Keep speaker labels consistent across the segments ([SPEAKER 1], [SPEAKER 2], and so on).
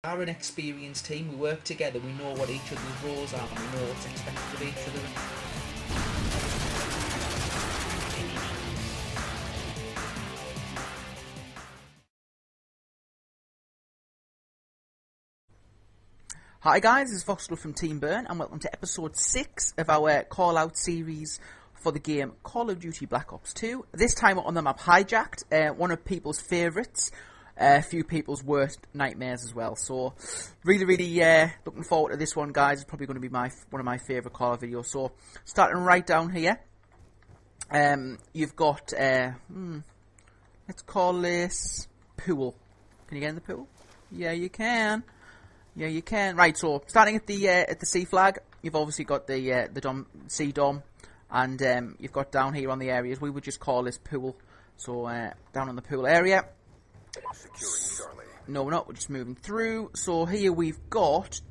[SPEAKER 1] are an experienced team. We work together. We know what each other's roles are. And we know what's expected of each other. Hi guys, this is Foxglove from TeamBurn and welcome to episode 6 of our call-out series for the game Call of Duty Black Ops 2. This time on the map Hijacked, one of people's favourites, a few people's worst nightmares as well. So really looking forward to this one, guys. It's probably going to be one of my favourite call-out videos. So starting right down here, you've got, let's call this pool. Can you get in the pool? Yeah, you can. Yeah, you can. Right, so starting at the C flag, you've obviously got the C dom, and you've got down here on the areas. We would just call this pool. So down on the pool area. No, we're not. We're just moving through. So here we've got.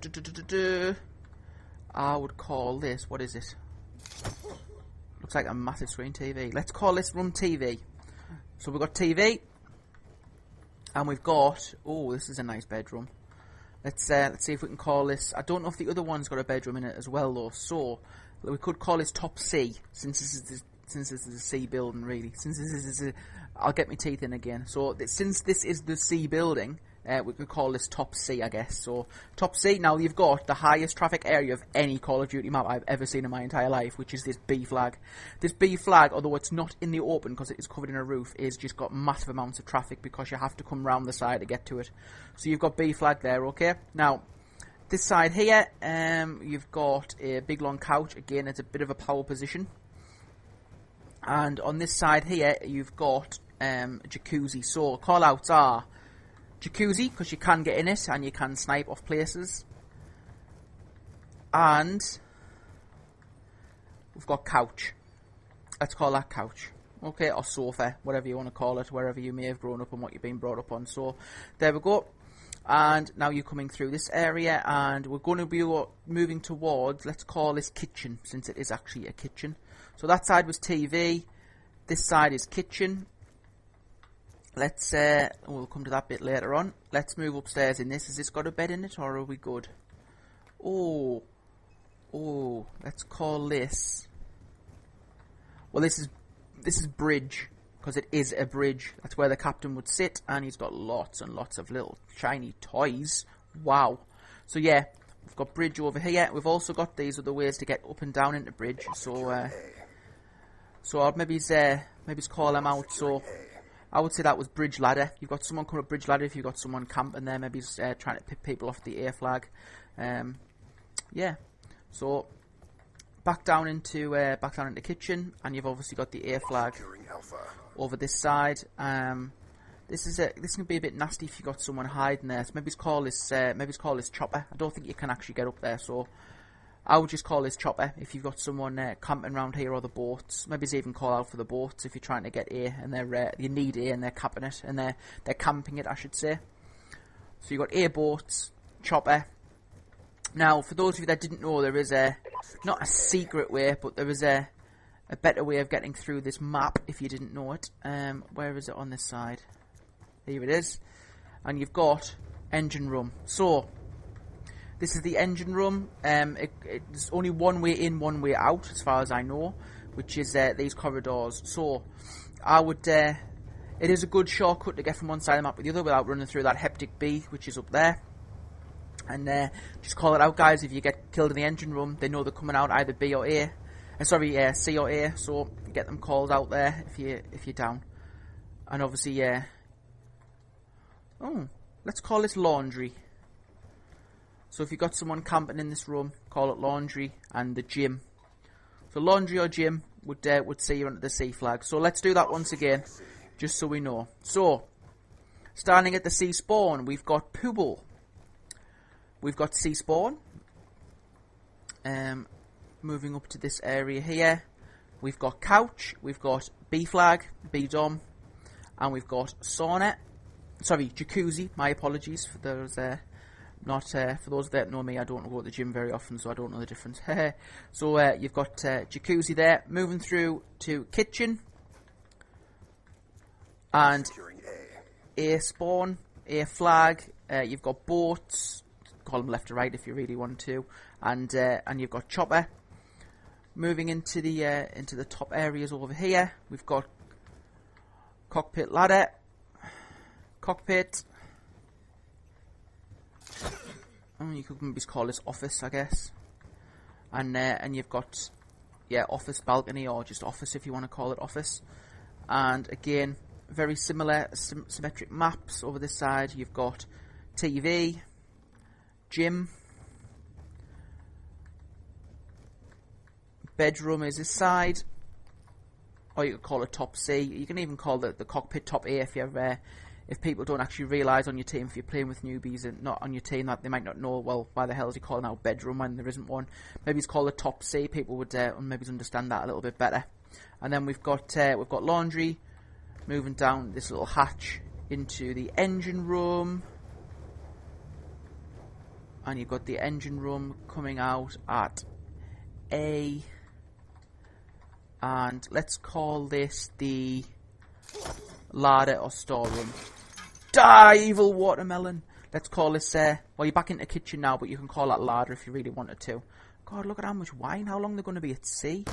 [SPEAKER 1] I would call this. What is it? Looks like a massive screen TV. Let's call this room TV. So we've got TV, and we've got. Oh, this is a nice bedroom. Let's see if we can call this. I don't know if the other one's got a bedroom in it as well, though. So we could call this top C, since this is a C building, really. Since this is I'll get my teeth in again. So since this is the C building, we could call this top C, I guess. So top C. Now you've got the highest traffic area of any Call of Duty map I've ever seen in my entire life, which is this B flag. This B flag, although it's not in the open because it is covered in a roof, is just got massive amounts of traffic because you have to come round the side to get to it. So you've got B flag there, okay? Now this side here, you've got a big long couch. Again, it's a bit of a power position. And on this side here, you've got jacuzzi. So call-outs are jacuzzi, because you can get in it and you can snipe off places. And we've got couch. Let's call that couch. Okay, or sofa, whatever you want to call it, wherever you may have grown up and what you've been brought up on. So there we go. And now you're coming through this area, and we're going to be moving towards, let's call this kitchen, since it is actually a kitchen. So that side was TV, this side is kitchen. Let's, we'll come to that bit later on. Let's move upstairs in this. Has this got a bed in it, or are we good? Oh, let's call this, well, this is bridge. Because it is a bridge. That's where the captain would sit, and he's got lots and lots of little shiny toys. Wow. So yeah, we've got bridge over here. We've also got these other ways to get up and down into bridge. So I'll maybe call them out. So I would say that was bridge ladder. You've got someone coming up bridge ladder. If you've got someone camping there, maybe trying to pick people off the A flag. Yeah. So back down into kitchen, and you've obviously got the A flag over this side. This can be a bit nasty if you got someone hiding there. So maybe call this chopper. I don't think you can actually get up there, so I would just call this chopper if you've got someone camping around here, or the boats. Maybe even call out for the boats if you're trying to get A and you need A and they're capping it, and they're camping it, I should say. So you've got A boats, chopper. Now, for those of you that didn't know, there is not a secret way, but there is a better way of getting through this map if you didn't know it. Where is it on this side? Here it is. And you've got engine room. So this is the engine room. It's only one way in, one way out, as far as I know, which is these corridors. So I would. It is a good shortcut to get from one side of the map to the other without running through that hectic B, which is up there. And just call it out, guys. If you get killed in the engine room, they know they're coming out either B or A. C or A. So get them called out there if you're down. And obviously, let's call this laundry. So if you've got someone camping in this room, call it laundry. And the gym. So laundry or gym would see you under the C flag. So let's do that once again, just so we know. So starting at the C spawn, we've got pool. We've got C spawn. Moving up to this area here, we've got couch, we've got B flag, B dom, and we've got sauna. Sorry, jacuzzi. My apologies for those. For those that know me, I don't go to the gym very often, so I don't know the difference. So you've got jacuzzi there. Moving through to kitchen, and A spawn, A flag, You've got boats, call them left to right if you really want to, and you've got chopper. Moving into the top areas over here, we've got cockpit ladder, cockpit. You could maybe call this office, I guess. And you've got office balcony, or just office if you want to call it office. And again, very similar symmetric maps over this side. You've got TV, gym, bedroom is this side, or you could call it top C. You can even call the cockpit top A if people don't actually realise on your team, if you're playing with newbies and not on your team, that they might not know, well, why the hell is he calling out bedroom when there isn't one? Maybe it's called a top C. People would maybe understand that a little bit better. And then we've got laundry, moving down this little hatch into the engine room, and you've got the engine room coming out at A, and let's call this the larder or storeroom. Die, evil watermelon! Let's call this, well, you're back into kitchen now, but you can call that larder if you really wanted to. God, look at how much wine. How long they're going to be at sea?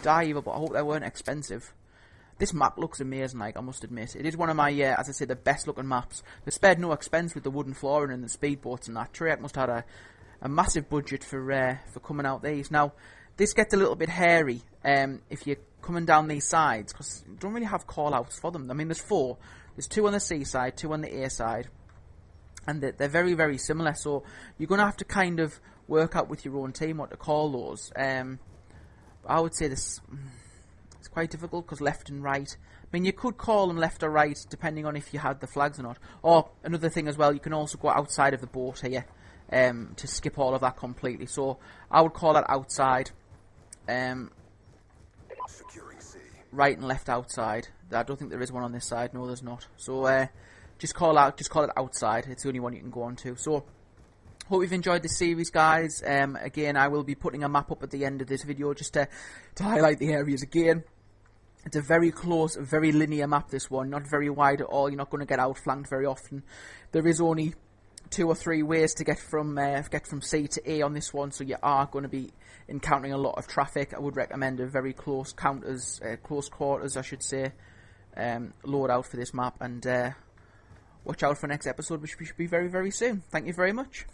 [SPEAKER 1] Die, evil, but I hope they weren't expensive. This map looks amazing, like, I must admit. It is one of my, as I say, the best looking maps. They spared no expense with the wooden flooring and the speedboats and that. Treyarch must have had a massive budget for coming out these. Now, this gets a little bit hairy if you're coming down these sides, because you don't really have call-outs for them. I mean, there's 4. There's 2 on the C side, 2 on the A side, and they're very, very similar, so you're going to have to kind of work out with your own team what to call those. I would say this, it's quite difficult, because left and right, I mean, you could call them left or right, depending on if you had the flags or not. Or, another thing as well, you can also go outside of the boat here, to skip all of that completely, so I would call that outside. Right and left outside. I don't think there is one on this side. No, there's not. So just call it outside. It's the only one you can go on to. So hope you've enjoyed this series, guys. Again, I will be putting a map up at the end of this video just to highlight the areas again. It's a very close, very linear map, this one. Not very wide at all. You're not going to get outflanked very often. There is only 2 or 3 ways to get from C to A on this one, so you are going to be encountering a lot of traffic. I would recommend a very close quarters, I should say, loadout for this map, and watch out for next episode, which should be very, very soon. Thank you very much.